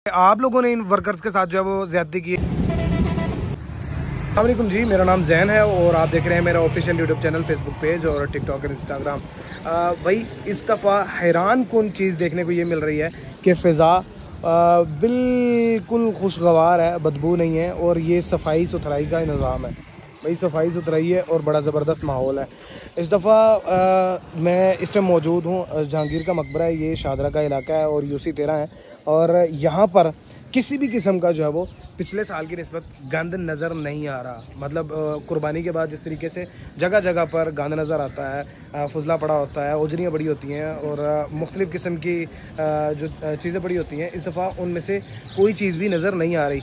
आप लोगों ने इन वर्कर्स के साथ जो है वो ज्यादती की। अस्सलाम जी, मेरा नाम जैन है और आप देख रहे हैं मेरा official YouTube channel, Facebook page और टिकटॉक और इंस्टाग्राम। भाई इस दफ़ा हैरान कौन चीज़ देखने को ये मिल रही है कि फ़िज़ा बिल्कुल खुशगवार है, बदबू नहीं है और ये सफाई सुथराई का निज़ाम है। भाई सफाई सुथराई है और बड़ा ज़बरदस्त माहौल है। इस दफ़ा मैं इस टाइम मौजूद हूँ जहांगीर का मकबरा है, ये शादरा का इलाका है और यूसी 13 है और यहाँ पर किसी भी किस्म का जो है वो पिछले साल की निस्बत गंद नज़र नहीं आ रहा। मतलब कुर्बानी के बाद जिस तरीके से जगह जगह पर गंद नज़र आता है, फुजला पड़ा होता है, उजरियाँ बड़ी होती हैं और मुख्तलिफ़ किस्म की जो चीज़ें बड़ी होती हैं, इस दफ़ा उनमें से कोई चीज़ भी नज़र नहीं आ रही।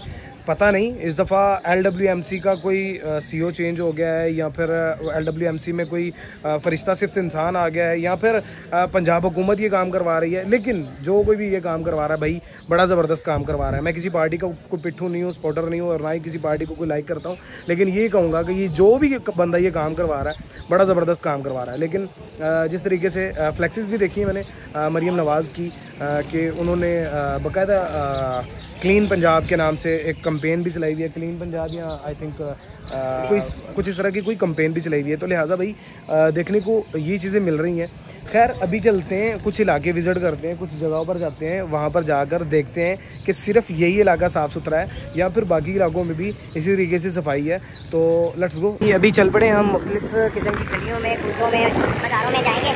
पता नहीं इस दफ़ा LWMC का कोई CO चेंज हो गया है या फिर LWMC में कोई फरिश्ता सिर्फ इंसान आ गया है या फिर पंजाब हुकूमत ये काम करवा रही है। लेकिन जो कोई भी ये काम करवा रहा है भाई बड़ा ज़बरदस्त काम करवा रहा है। मैं किसी पार्टी का कोई पिट्ठू नहीं हूँ, सपोर्टर नहीं हूँ और ना ही किसी पार्टी को कोई लाइक करता हूँ, लेकिन ये कहूँगा कि ये जो भी बंदा ये काम करवा रहा है बड़ा ज़बरदस्त काम करवा रहा है। लेकिन जिस तरीके से फ्लैक्सेस भी देखी है मैंने मरियम नवाज़ की कि उन्होंने बाकायदा क्लीन पंजाब के नाम से एक कंपेन भी चलाई हुई है। क्लीन पंजाब या आई थिंक कोई कुछ इस तरह की कोई कंपेन भी चलाई हुई है। तो लिहाजा भाई देखने को ये चीज़ें मिल रही हैं। खैर अभी चलते हैं, कुछ इलाके विज़िट करते हैं, कुछ जगहों पर जाते हैं, वहाँ पर जाकर देखते हैं कि सिर्फ यही इलाका साफ़ सुथरा है या फिर बाकी इलाकों में भी इसी तरीके से सफाई है। तो लेट्स गो। अभी चल पड़े हम मुख्तलिफ किस्म की गलियों में, कूचों में, बाज़ारों में जाएंगे।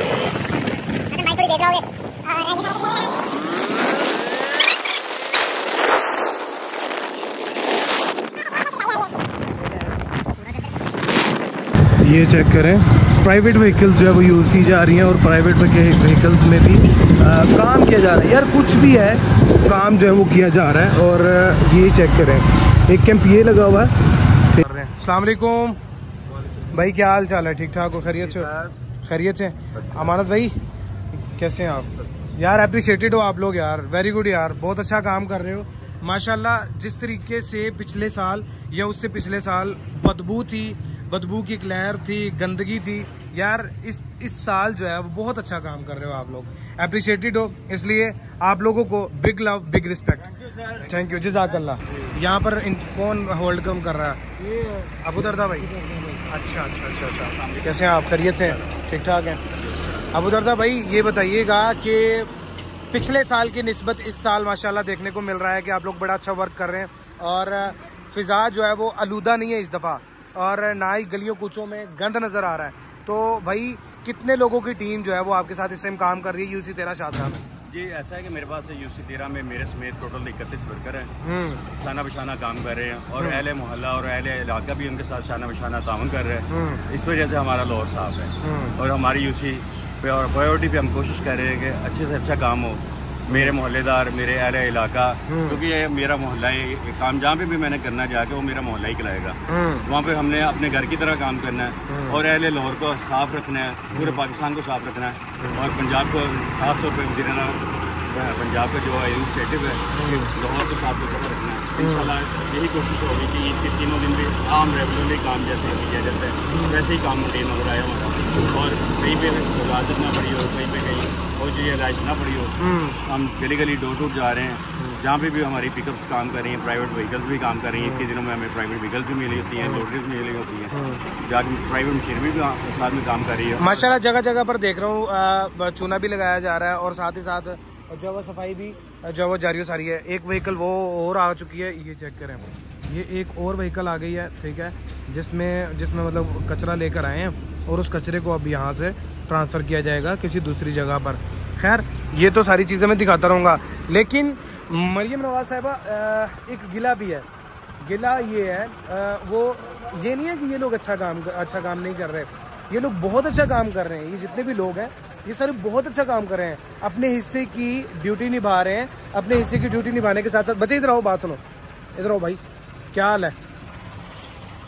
ये चेक करें, प्राइवेट व्हीकल्स जो है वो यूज़ की जा रही हैं और प्राइवेट व्हीकल्स में भी काम किया जा रहा है। यार कुछ भी है काम जो है वो किया जा रहा है। और ये चेक करें, एक कैंप ये लगा हुआ है। अस्सलाम वालेकुम भाई, क्या हाल चाल है? ठीक ठाक हो? खैरियत से? खैरियत से। अमानत भाई कैसे हैं आप? यार अप्रिशिएटेड हो आप लोग यार, वेरी गुड यार, बहुत अच्छा काम कर रहे हो माशाल्लाह। जिस तरीके से पिछले साल या उससे पिछले साल बदबू की एक लहर थी, गंदगी थी यार, इस साल जो है वो बहुत अच्छा काम कर रहे हो आप लोग, अप्रिशिएटेड हो। इसलिए आप लोगों को big love, big respect, thank you, जज़ाकल्लाह। यहाँ पर कौन होल्ड कम कर रहा है? अबू दरदा भाई। अच्छा, कैसे हैं आप? खैरियत से हैं? ठीक ठाक हैं? अबू दरदा भाई ये बताइएगा कि पिछले साल की निस्बत इस साल माशाल्लाह देखने को मिल रहा है कि आप लोग बड़ा अच्छा वर्क कर रहे हैं और फ़िज़ा जो है वो आलूदा नहीं है इस दफ़ा और ना ही गलियों कूचों में गंद नज़र आ रहा है। तो भाई कितने लोगों की टीम जो है वो आपके साथ इस टाइम काम कर रही है यूसी 13 शादरा में? जी ऐसा है कि मेरे पास यूसी 13 में मेरे समेत टोटल 31 वर्कर हैं, शाना बशाना काम कर रहे हैं और अहले मोहल्ला और अहले इलाका भी उनके साथ शाना बशाना ताउन कर रहे हैं। इस वजह से हमारा लाहौर साफ है और हमारी यूसी प्रायोरिटी पे हम कोशिश कर रहे हैं कि अच्छे से अच्छा काम हो। मेरे मोहल्लेदार, मेरे अहले इलाका, क्योंकि ये मेरा मोहल्ला है, काम जहाँ पे भी मैंने करना जाके वो मेरा मोहल्ला ही खिलाएगा। वहाँ पे हमने अपने घर की तरह काम करना है और अहले लाहौर को साफ रखना है, पूरे पाकिस्तान को साफ रखना है और पंजाब को खास तौर पर वज़ीर पंजाब का जो इनिशिएटिव है लाहौर को साफ सुथरा रखना है। इंशाल्लाह यही कोशिश होगी कि ईद के तीनों दिन भी आम रेगुलरली काम जैसे किया जाता है वैसे ही काम रूटीन नजर आया हमारा और कहीं पे मुलाजमत ना पड़ी हो, कहीं पे कहीं और चीज़ें राइश ना पड़ी हो। हम गली गली डोर टू जा रहे हैं, जहाँ पे भी हमारी पिकअप्स काम कर रही हैं, प्राइवेट व्हीकल्स भी काम कर रही हैं। ईद के दिनों में हमें प्राइवेट व्हीकल्स भी मिली होती हैं, लोडरीज भी मिली होती हैं, जाके प्राइवेट मशीनरी भी साथ में काम कर रही है। माशाल्लाह जगह जगह पर देख रहा हूँ चूना भी लगाया जा रहा है और साथ ही साथ जो है वो सफाई भी जो है वो जारी सारी है। एक व्हीकल वो और आ चुकी है, ये चेक करें, ये एक और व्हीकल आ गई है, ठीक है, जिसमें मतलब कचरा लेकर आए हैं और उस कचरे को अब यहाँ से ट्रांसफ़र किया जाएगा किसी दूसरी जगह पर। खैर ये तो सारी चीज़ें मैं दिखाता रहूँगा, लेकिन मरियम नवाज़ साहिबा एक गिला भी है। गिला ये है वो ये नहीं है कि ये लोग अच्छा काम नहीं कर रहे, ये लोग बहुत अच्छा काम कर रहे हैं। ये जितने भी लोग हैं ये सारे बहुत अच्छा काम कर रहे हैं, अपने हिस्से की ड्यूटी निभा रहे हैं। अपने हिस्से की ड्यूटी निभाने के साथ साथ बच्चे इधर आओ, बात सुनो, इधर आओ भाई, क्या हाल है?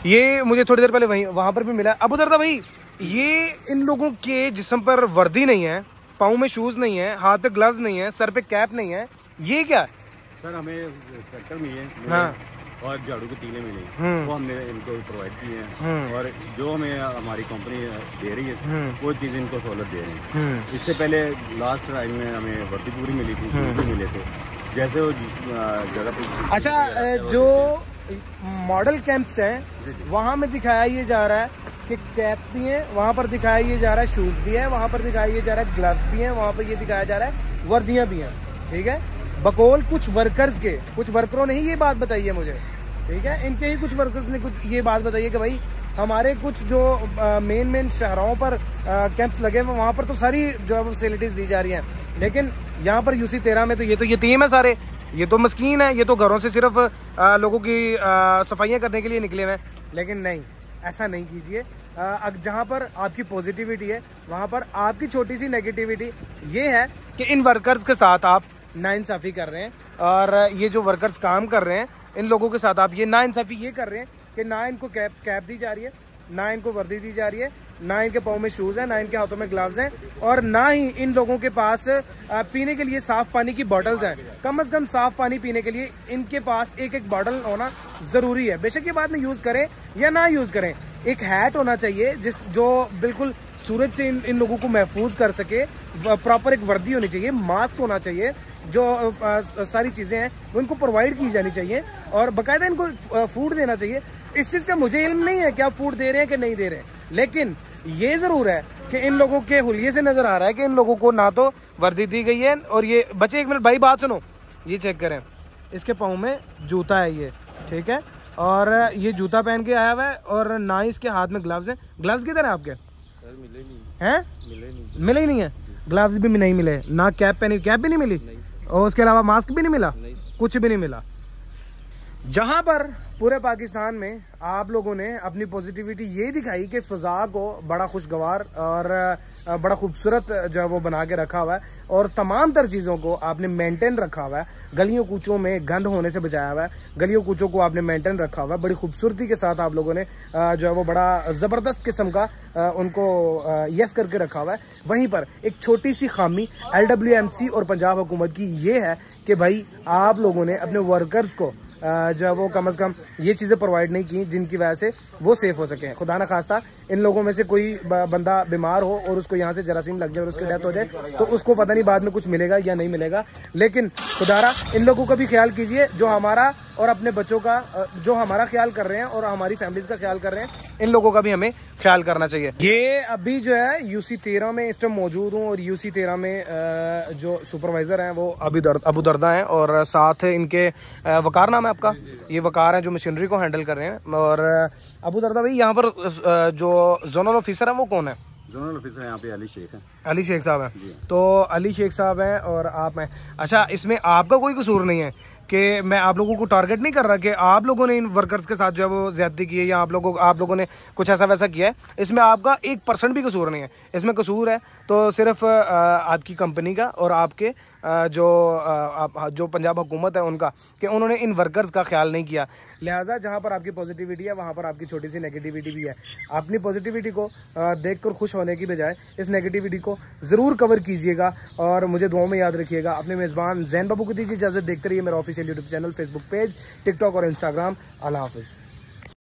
ये मुझे थोड़ी देर पहले वहाँ पर भी मिला। अबू दरदा भाई ये इन लोगों के जिस्म पर वर्दी नहीं है, पाँव में शूज़ नहीं है, हाथ पे ग्लव्स नहीं है, सर पे कैप नहीं है, ये क्या है? सर हमें ट्रैक्टर मिले, हाँ, और झाड़ू के तीले मिले, वो हमने इनको प्रोवाइड किए हैं और जो हमें हमारी कंपनी दे रही है वो चीज़ इनको सहूलत दे रही है। इससे पहले लास्ट टाइम में हमें वर्दी पूरी मिली थी, शूज़ भी मिले थे जैसे वो जिस जगह पे। अच्छा, जो मॉडल कैंप्स हैं वहाँ में दिखाया ये जा रहा है कि कैप्स भी हैं, वहाँ पर दिखाया ये जा रहा है शूज भी है, वहाँ पर दिखाया ये जा रहा है ग्लव्स भी हैं, वहाँ पर ये दिखाया जा रहा है वर्दियाँ भी हैं। ठीक है, बकौल कुछ वर्कर्स के, कुछ वर्करों ने ही ये बात बताई है मुझे। ठीक है, इनके ही कुछ वर्कर्स ने कुछ ये बात बताई है कि भाई हमारे कुछ जो मेन शहरों पर कैंप्स लगे हुए वहाँ पर तो सारी जो है फैसिलिटीज दी जा रही हैं, लेकिन यहाँ पर UC 13 में तो ये यतीम है सारे, ये तो मस्कीन है, ये तो घरों से सिर्फ लोगों की सफाइयाँ करने के लिए निकले हुए हैं। लेकिन नहीं, ऐसा नहीं कीजिए। जहाँ पर आपकी पॉजिटिविटी है वहाँ पर आपकी छोटी सी नेगेटिविटी ये है कि इन वर्कर्स के साथ आप नाइंसाफ़ी कर रहे हैं, और ये जो वर्कर्स काम कर रहे हैं इन लोगों के साथ आप ये नाइंसाफ़ी ये कर रहे हैं कि ना इनको कैप दी जा रही है, ना इनको वर्दी दी जा रही है, ना इनके पाँव में शूज़ हैं, ना इनके हाथों में ग्लव्स हैं, और ना ही इन लोगों के पास पीने के लिए साफ पानी की बॉटल्स हैं। कम से कम साफ पानी पीने के लिए इनके पास एक एक बॉटल होना ज़रूरी है। बेशक ये बाद में यूज़ करें या ना यूज़ करें, एक हैट होना चाहिए जो बिल्कुल सूरज से इन लोगों को महफूज कर सके, प्रॉपर एक वर्दी होनी चाहिए, मास्क होना चाहिए, जो सारी चीज़ें हैं वो इनको प्रोवाइड की जानी चाहिए, और बाकायदा इनको फूड देना चाहिए। इस चीज़ का मुझे इल्म नहीं है कि आप फूड दे रहे हैं कि नहीं दे रहे हैं, लेकिन ये ज़रूर है कि इन लोगों के हुलिये से नज़र आ रहा है कि इन लोगों को ना तो वर्दी दी गई है, और ये बच्चे एक मिनट भाई बात सुनो, ये चेक करें, इसके पाँव में जूता है ये, ठीक है, और ये जूता पहन के आया हुआ है, और ना ही इसके हाथ में ग्लव्स हैं। ग्लव्स किधर हैं आपके? सर मिले नहीं हैं, मिले ही नहीं है, ग्लव्स भी नहीं मिले, ना कैप पहनी, कैप भी नहीं मिली, और उसके अलावा मास्क भी नहीं मिला, कुछ भी नहीं मिला। जहां पर पूरे पाकिस्तान में आप लोगों ने अपनी पॉजिटिविटी ये दिखाई कि फ़ज़ा को बड़ा खुशगवार और बड़ा खूबसूरत जो है वो बना के रखा हुआ है, और तमाम तर चीज़ों को आपने मेंटेन रखा हुआ है, गलियों कूचों में गंद होने से बचाया हुआ है, गलियों कूचों को आपने मेंटेन रखा हुआ है, बड़ी खूबसूरती के साथ आप लोगों ने जो है वो बड़ा ज़बरदस्त किस्म का उनको यस करके रखा हुआ है। वहीं पर एक छोटी सी खामी LWMC और पंजाब हुकूमत की ये है कि भाई आप लोगों ने अपने वर्कर्स को जो है वो कम से कम ये चीज़ें प्रोवाइड नहीं की जिनकी वजह से वो सेफ हो सके। खुदा न खास्ता इन लोगों में से कोई बंदा बीमार हो और उसको यहाँ से जरासीम लग जाए और उसकी डेथ हो जाए तो उसको पता नहीं बाद में कुछ मिलेगा या नहीं मिलेगा, लेकिन खुदारा इन लोगों का भी ख्याल कीजिए जो हमारा और अपने बच्चों का जो हमारा ख्याल कर रहे हैं और हमारी फैमिलीज का ख्याल कर रहे हैं, इन लोगों का भी हमें ख्याल करना चाहिए। ये अभी जो है UC 13 में इस टाइम मौजूद हूँ, और UC 13 में जो सुपरवाइजर हैं वो अबू दर्दा हैं, और साथ इनके वकार नाम है आपका, ये वकार हैं जो मशीनरी को हैंडल कर रहे हैं। और अबू दर्दा भाई यहाँ पर जो जोनल ऑफिसर है वो कौन है? जोनल ऑफिसर यहाँ पे अली शेख है। अली शेख साहब हैं, तो अली शेख साहब हैं और आप हैं। अच्छा, इसमें आपका कोई कसूर नहीं है कि मैं आप लोगों को टारगेट नहीं कर रहा कि आप लोगों ने इन वर्कर्स के साथ जो है वो ज्यादती की है या आप लोगों ने कुछ ऐसा वैसा किया है, इसमें आपका 1% भी कसूर नहीं है। इसमें कसूर है तो सिर्फ आपकी कंपनी का और आपके जो पंजाब हुकूमत है उनका, कि उन्होंने इन वर्कर्स का ख्याल नहीं किया। लिहाजा जहाँ पर आपकी पॉजिटिविटी है वहाँ पर आपकी छोटी सी नेगेटिविटी भी है। अपनी पॉजिटिविटी को देखकर खुश होने की बजाय इस नेगेटिविटी को ज़रूर कवर कीजिएगा और मुझे दुआओं में याद रखिएगा। अपने मेज़बान जैन बाबू को दीजिए इजाज़त। देखते रहिए मेरा official YouTube channel, Facebook page, TikTok और इंस्टाग्राम। अल्लाह हाफिज़।